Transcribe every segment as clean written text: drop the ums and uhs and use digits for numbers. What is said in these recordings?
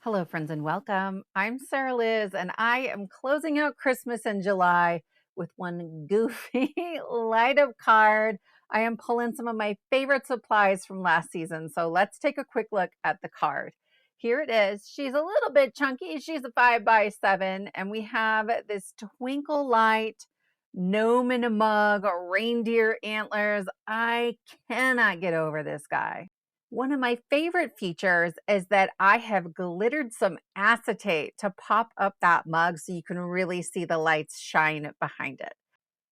Hello, friends, and welcome. I'm Sarah Liz, and I am closing out Christmas in July with one goofy light up card. I am pulling some of my favorite supplies from last season. So let's take a quick look at the card. Here it is. She's a little bit chunky. She's a 5x7, and we have this Twinkle light gnome in a mug, reindeer antlers. I cannot get over this guy. One of my favorite features is that I have glittered some acetate to pop up that mug so you can really see the lights shine behind it.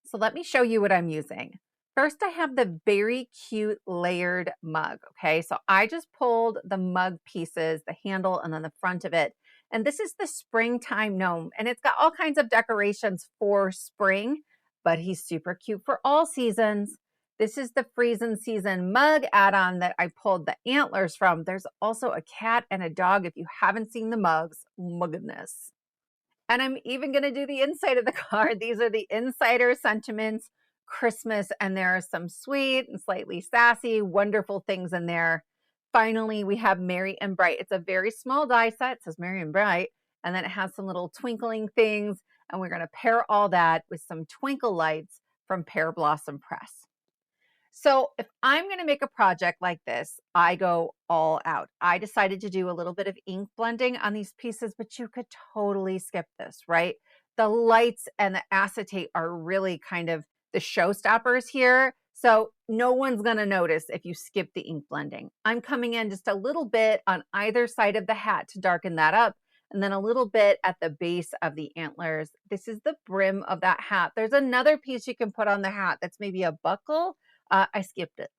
So let me show you what I'm using. First, I have the very cute layered mug. Okay, so I just pulled the mug pieces, the handle, and then the front of it. And this is the springtime gnome, and it's got all kinds of decorations for spring, but he's super cute for all seasons. This is the Freezin season mug add-on that I pulled the antlers from. There's also a cat and a dog if you haven't seen the mugs. My goodness. And I'm even going to do the inside of the card. These are the insider sentiments, Christmas, and there are some sweet and slightly sassy, wonderful things in there. Finally, we have Merry and Bright. It's a very small die set. It says Merry and Bright, and then it has some little twinkling things, and we're going to pair all that with some twinkle lights from Pear Blossom Press. So if I'm going to make a project like this, I go all out. I decided to do a little bit of ink blending on these pieces, but you could totally skip this, right? The lights and the acetate are really kind of the showstoppers here. So no one's going to notice if you skip the ink blending. I'm coming in just a little bit on either side of the hat to darken that up, and then a little bit at the base of the antlers. This is the brim of that hat. There's another piece you can put on the hat that's maybe a buckle. I skipped it.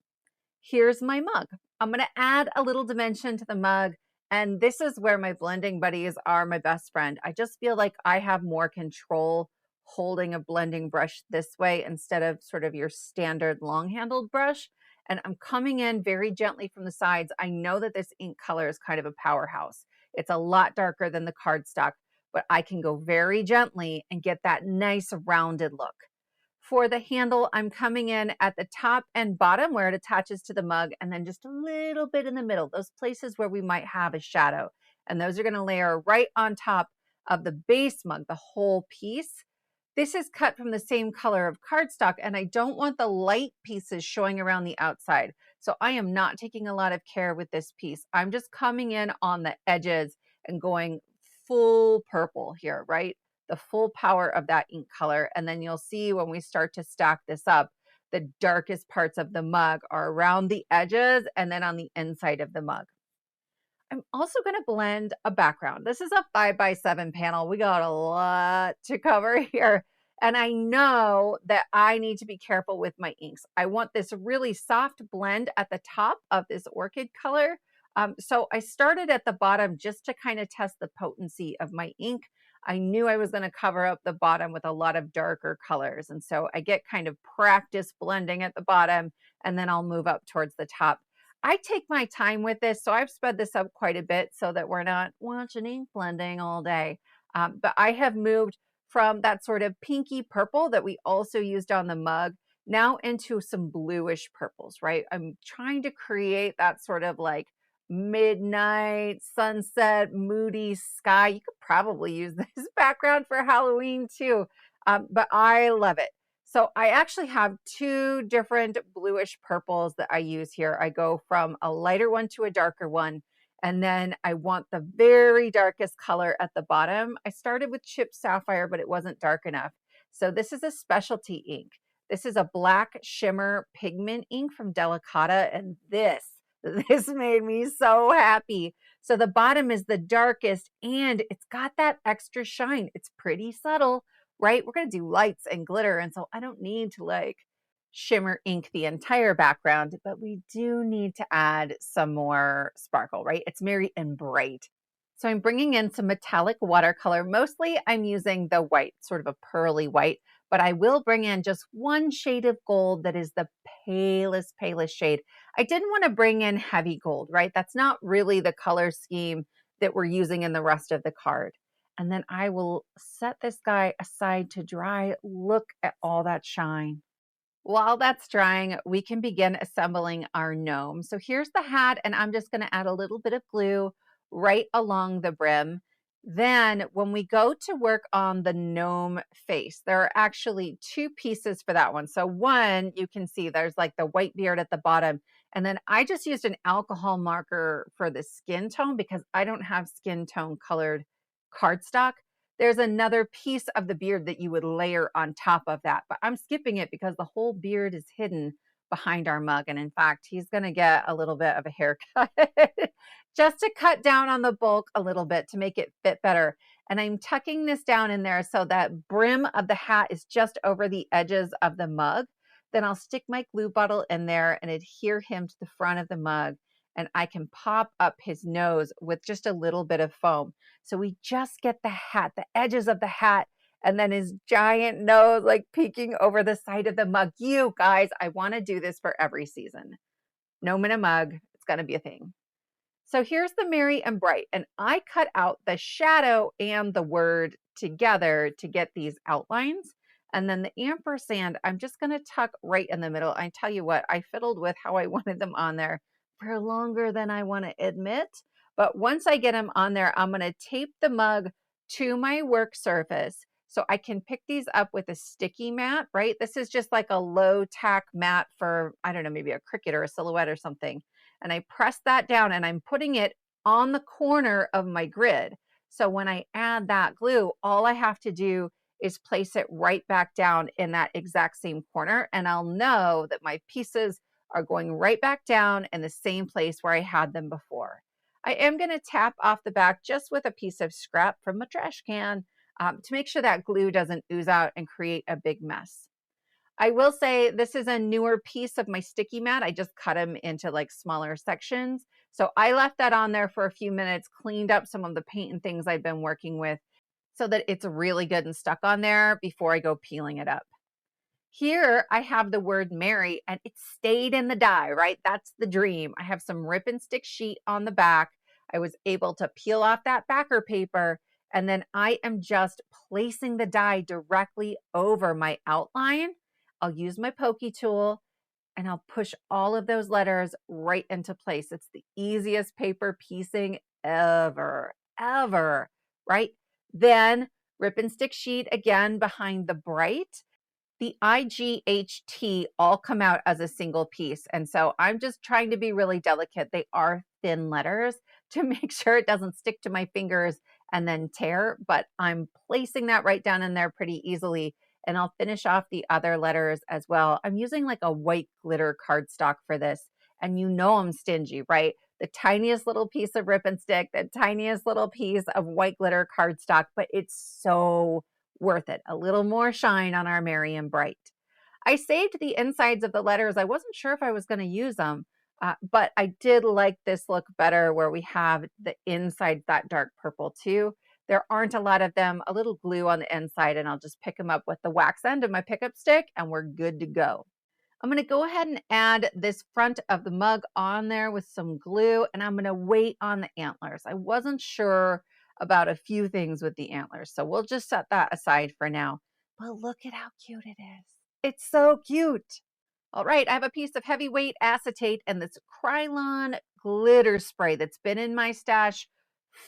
Here's my mug. I'm going to add a little dimension to the mug. And this is where my blending buddies are my best friend. I just feel like I have more control holding a blending brush this way instead of sort of your standard long-handled brush. And I'm coming in very gently from the sides. I know that this ink color is kind of a powerhouse. It's a lot darker than the cardstock, but I can go very gently and get that nice rounded look. For the handle, I'm coming in at the top and bottom where it attaches to the mug, and then just a little bit in the middle, those places where we might have a shadow. And those are going to layer right on top of the base mug, the whole piece. This is cut from the same color of cardstock, and I don't want the light pieces showing around the outside. So I am not taking a lot of care with this piece. I'm just coming in on the edges and going full purple here, right? The full power of that ink color. And then you'll see when we start to stack this up, the darkest parts of the mug are around the edges and then on the inside of the mug. I'm also going to blend a background. This is a 5x7 panel. We got a lot to cover here. And I know that I need to be careful with my inks. I want this really soft blend at the top of this orchid color. So I started at the bottom just to kind of test the potency of my ink. I knew I was going to cover up the bottom with a lot of darker colors. And so I get kind of practice blending at the bottom, and then I'll move up towards the top. I take my time with this, so I've sped this up quite a bit so that we're not watching ink blending all day. But I have moved from that sort of pinky purple that we also used on the mug now into some bluish purples, right? I'm trying to create that sort of like midnight, sunset, moody sky. You could probably use this background for Halloween too, but I love it. So I actually have two different bluish purples that I use here. I go from a lighter one to a darker one, and then I want the very darkest color at the bottom. I started with chipped sapphire, but it wasn't dark enough. So this is a specialty ink. This is a black shimmer pigment ink from Delicata, and this made me so happy. So the bottom is the darkest, and it's got that extra shine. It's pretty subtle, right? We're going to do lights and glitter. And so I don't need to like shimmer ink the entire background, but we do need to add some more sparkle, right? It's merry and bright. So I'm bringing in some metallic watercolor. Mostly I'm using the white, sort of a pearly white, but I will bring in just one shade of gold that is the palest shade. I didn't want to bring in heavy gold, right? That's not really the color scheme that we're using in the rest of the card. And then I will set this guy aside to dry. Look at all that shine. While that's drying, we can begin assembling our gnome. So here's the hat, and I'm just going to add a little bit of glue right along the brim. Then when we go to work on the gnome face, there are actually two pieces for that one. So one, you can see there's like the white beard at the bottom. And then I just used an alcohol marker for the skin tone because I don't have skin tone colored cardstock. There's another piece of the beard that you would layer on top of that, but I'm skipping it because the whole beard is hidden behind our mug. And in fact, he's going to get a little bit of a haircut just to cut down on the bulk a little bit to make it fit better. And I'm tucking this down in there so that brim of the hat is just over the edges of the mug. Then I'll stick my glue bottle in there and adhere him to the front of the mug. And I can pop up his nose with just a little bit of foam. So we just get the hat, the edges of the hat, and then his giant nose like peeking over the side of the mug. You guys, I want to do this for every season. Gnome in a mug, it's going to be a thing. So here's the merry and bright, and I cut out the shadow and the word together to get these outlines. And then the ampersand, I'm just going to tuck right in the middle. I tell you what, I fiddled with how I wanted them on there for longer than I want to admit. But once I get them on there, I'm going to tape the mug to my work surface so I can pick these up with a sticky mat, right? This is just like a low tack mat for, I don't know, maybe a cricket or a silhouette or something. And I press that down and I'm putting it on the corner of my grid. So when I add that glue, all I have to do is place it right back down in that exact same corner. And I'll know that my pieces are going right back down in the same place where I had them before. I am going to tap off the back just with a piece of scrap from a trash can to make sure that glue doesn't ooze out and create a big mess. I will say this is a newer piece of my sticky mat. I just cut them into like smaller sections. So I left that on there for a few minutes, cleaned up some of the paint and things I've been working with so that it's really good and stuck on there before I go peeling it up. Here I have the word merry and it stayed in the die, right? That's the dream. I have some rip and stick sheet on the back. I was able to peel off that backer paper and then I am just placing the die directly over my outline. I'll use my pokey tool and I'll push all of those letters right into place. It's the easiest paper piecing ever, right? Then rip and stick sheet again behind the bright. The IGHT all come out as a single piece. And so I'm just trying to be really delicate. They are thin letters to make sure it doesn't stick to my fingers and then tear, but I'm placing that right down in there pretty easily. And I'll finish off the other letters as well. I'm using like a white glitter cardstock for this. And you know I'm stingy, right? The tiniest little piece of rip and stick, the tiniest little piece of white glitter cardstock, but it's so worth it. A little more shine on our merry and bright. I saved the insides of the letters. I wasn't sure if I was going to use them, but I did like this look better where we have the inside that dark purple too. There aren't a lot of them, a little glue on the inside, and I'll just pick them up with the wax end of my pickup stick and we're good to go. I'm going to go ahead and add this front of the mug on there with some glue, and I'm going to wait on the antlers. I wasn't sure about a few things with the antlers, so we'll just set that aside for now. But look at how cute it is. It's so cute. All right, I have a piece of heavyweight acetate and this Krylon glitter spray that's been in my stash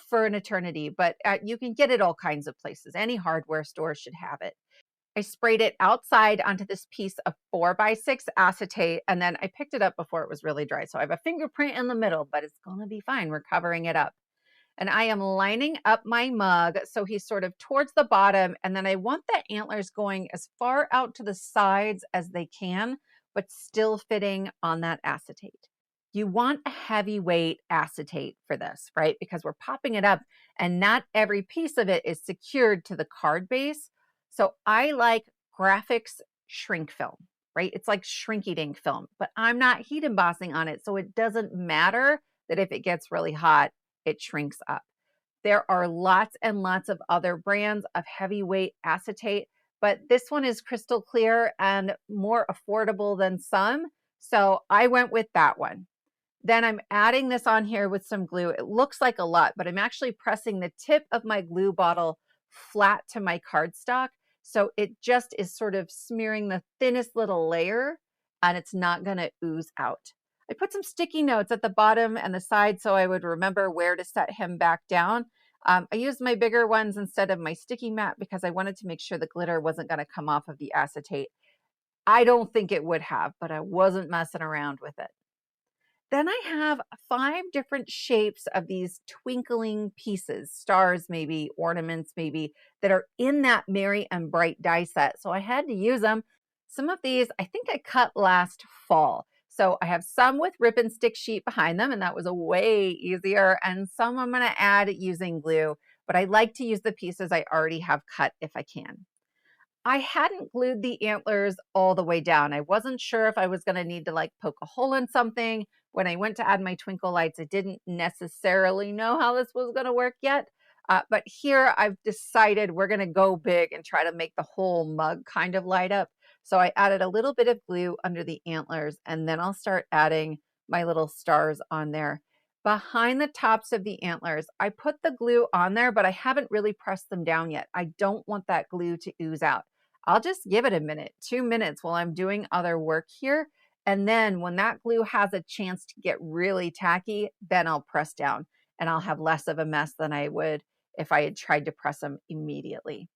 for an eternity, but you can get it all kinds of places. Any hardware store should have it. I sprayed it outside onto this piece of 4x6 acetate, and then I picked it up before it was really dry. So I have a fingerprint in the middle, but it's going to be fine. We're covering it up. And I am lining up my mug so he's sort of towards the bottom, and then I want the antlers going as far out to the sides as they can, but still fitting on that acetate. You want a heavyweight acetate for this, right? Because we're popping it up and not every piece of it is secured to the card base. So I like Grafix shrink film, right? It's like Shrinky Dink film, but I'm not heat embossing on it. So it doesn't matter that if it gets really hot, it shrinks up. There are lots and lots of other brands of heavyweight acetate, but this one is crystal clear and more affordable than some. So I went with that one. Then I'm adding this on here with some glue. It looks like a lot, but I'm actually pressing the tip of my glue bottle flat to my cardstock. So it just is sort of smearing the thinnest little layer and it's not going to ooze out. I put some sticky notes at the bottom and the side so I would remember where to set him back down. I used my bigger ones instead of my sticky mat because I wanted to make sure the glitter wasn't going to come off of the acetate. I don't think it would have, but I wasn't messing around with it. Then I have 5 different shapes of these twinkling pieces, stars maybe, ornaments maybe, that are in that Merry and Bright die set. So I had to use them. Some of these I think I cut last fall. So I have some with rip and stick sheet behind them, and that was a way easier. And some I'm going to add using glue, but I like to use the pieces I already have cut if I can. I hadn't glued the antlers all the way down. I wasn't sure if I was going to need to like poke a hole in something. When I went to add my twinkle lights, I didn't necessarily know how this was going to work yet. But here I've decided we're going to go big and try to make the whole mug kind of light up. So I added a little bit of glue under the antlers, and then I'll start adding my little stars on there. Behind the tops of the antlers, I put the glue on there, but I haven't really pressed them down yet. I don't want that glue to ooze out. I'll just give it a minute, 2 minutes while I'm doing other work here. And then when that glue has a chance to get really tacky, then I'll press down and I'll have less of a mess than I would if I had tried to press them immediately.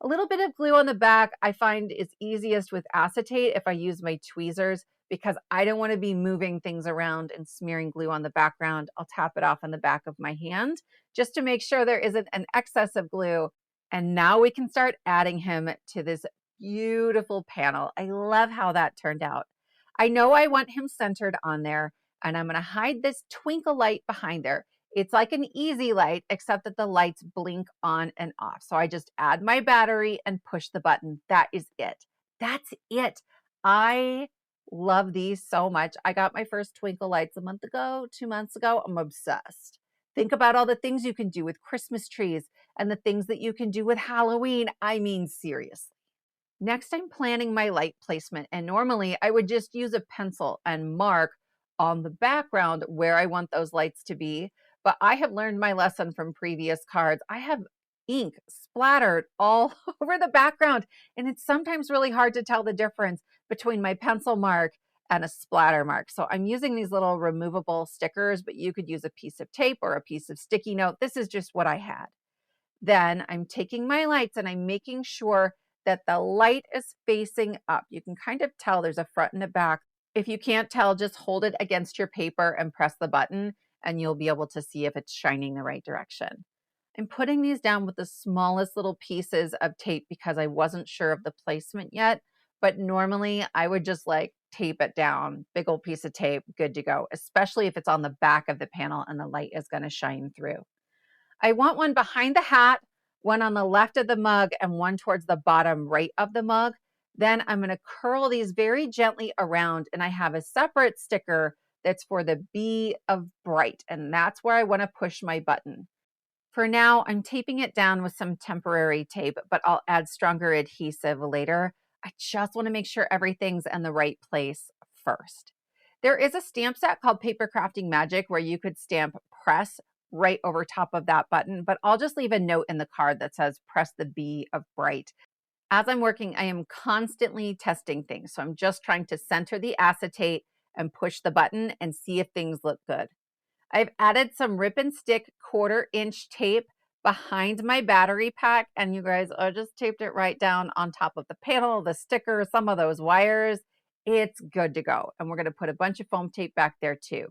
A little bit of glue on the back I find is easiest with acetate if I use my tweezers because I don't want to be moving things around and smearing glue on the background. I'll tap it off on the back of my hand just to make sure there isn't an excess of glue. And now we can start adding him to this beautiful panel. I love how that turned out. I know I want him centered on there, and I'm going to hide this twinkle light behind there. It's like an easy light, except that the lights blink on and off. So I just add my battery and push the button. That is it. That's it. I love these so much. I got my first twinkle lights a month ago, 2 months ago. I'm obsessed. Think about all the things you can do with Christmas trees and the things that you can do with Halloween. I mean, seriously. Next, I'm planning my light placement, and normally I would just use a pencil and mark on the background where I want those lights to be. But I have learned my lesson from previous cards. I have ink splattered all over the background, and it's sometimes really hard to tell the difference between my pencil mark and a splatter mark. So I'm using these little removable stickers, but you could use a piece of tape or a piece of sticky note. This is just what I had. Then I'm taking my lights and I'm making sure that the light is facing up. You can kind of tell there's a front and a back. If you can't tell, just hold it against your paper and press the button and you'll be able to see if it's shining the right direction. I'm putting these down with the smallest little pieces of tape because I wasn't sure of the placement yet, but normally I would just like tape it down, big old piece of tape, good to go, especially if it's on the back of the panel and the light is going to shine through. I want one behind the hat, one on the left of the mug, and one towards the bottom right of the mug. Then I'm going to curl these very gently around, and I have a separate sticker that's for the B of Bright, and that's where I want to push my button. For now, I'm taping it down with some temporary tape, but I'll add stronger adhesive later. I just want to make sure everything's in the right place first. There is a stamp set called Papercrafting Magic where you could stamp press right over top of that button, but I'll just leave a note in the card that says press the B of Bright. As I'm working, I am constantly testing things. So I'm just trying to center the acetate and push the button and see if things look good. I've added some rip and stick 1/4-inch tape behind my battery pack, and you guys, I just taped it right down on top of the panel, the sticker, some of those wires. It's good to go. And we're going to put a bunch of foam tape back there too.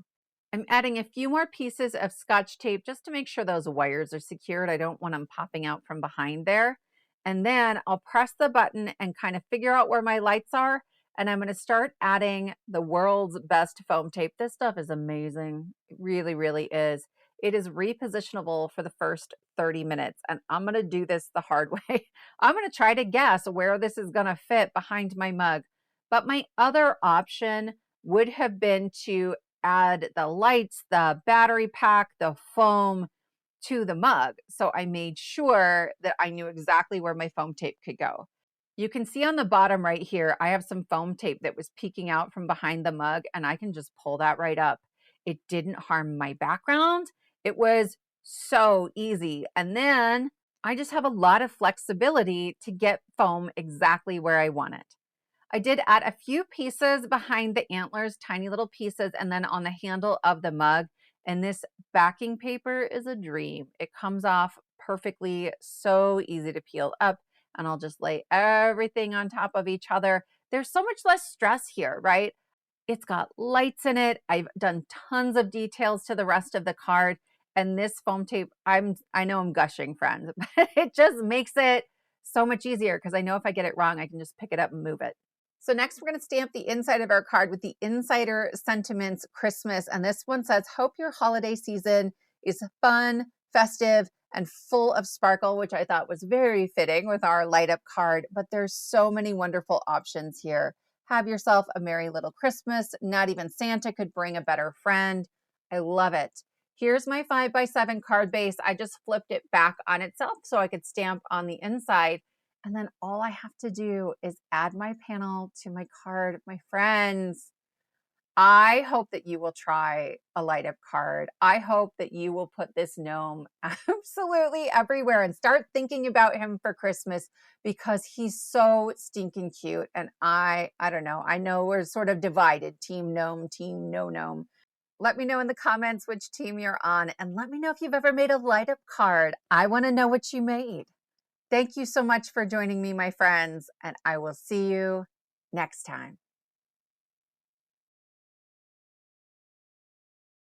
I'm adding a few more pieces of Scotch tape just to make sure those wires are secured. I don't want them popping out from behind there. And then I'll press the button and kind of figure out where my lights are. And I'm going to start adding the world's best foam tape. This stuff is amazing. It really, really is. It is repositionable for the first 30 minutes. And I'm going to do this the hard way. I'm going to try to guess where this is going to fit behind my mug. But my other option would have been to add the lights, the battery pack, the foam to the mug. So I made sure that I knew exactly where my foam tape could go. You can see on the bottom right here, I have some foam tape that was peeking out from behind the mug, and I can just pull that right up. It didn't harm my background. It was so easy. And then I just have a lot of flexibility to get foam exactly where I want it. I did add a few pieces behind the antlers, tiny little pieces, and then on the handle of the mug. And this backing paper is a dream. It comes off perfectly, so easy to peel up. And I'll just lay everything on top of each other. There's so much less stress here, right? It's got lights in it. I've done tons of details to the rest of the card. And this foam tape, I know I'm gushing, friends, but it just makes it so much easier because I know if I get it wrong, I can just pick it up and move it. So next we're going to stamp the inside of our card with the Insider Sentiments Christmas. And this one says, hope your holiday season is fun, festive, and full of sparkle, which I thought was very fitting with our light up card. But there's so many wonderful options here. Have yourself a merry little Christmas. Not even Santa could bring a better friend. I love it. Here's my 5x7 card base. I just flipped it back on itself so I could stamp on the inside. And then all I have to do is add my panel to my card, my friends. I hope that you will try a light up card. I hope that you will put this gnome absolutely everywhere and start thinking about him for Christmas because he's so stinking cute. And I don't know. I know we're sort of divided, team gnome, team no gnome. Let me know in the comments which team you're on, and let me know if you've ever made a light up card. I want to know what you made. Thank you so much for joining me, my friends, and I will see you next time.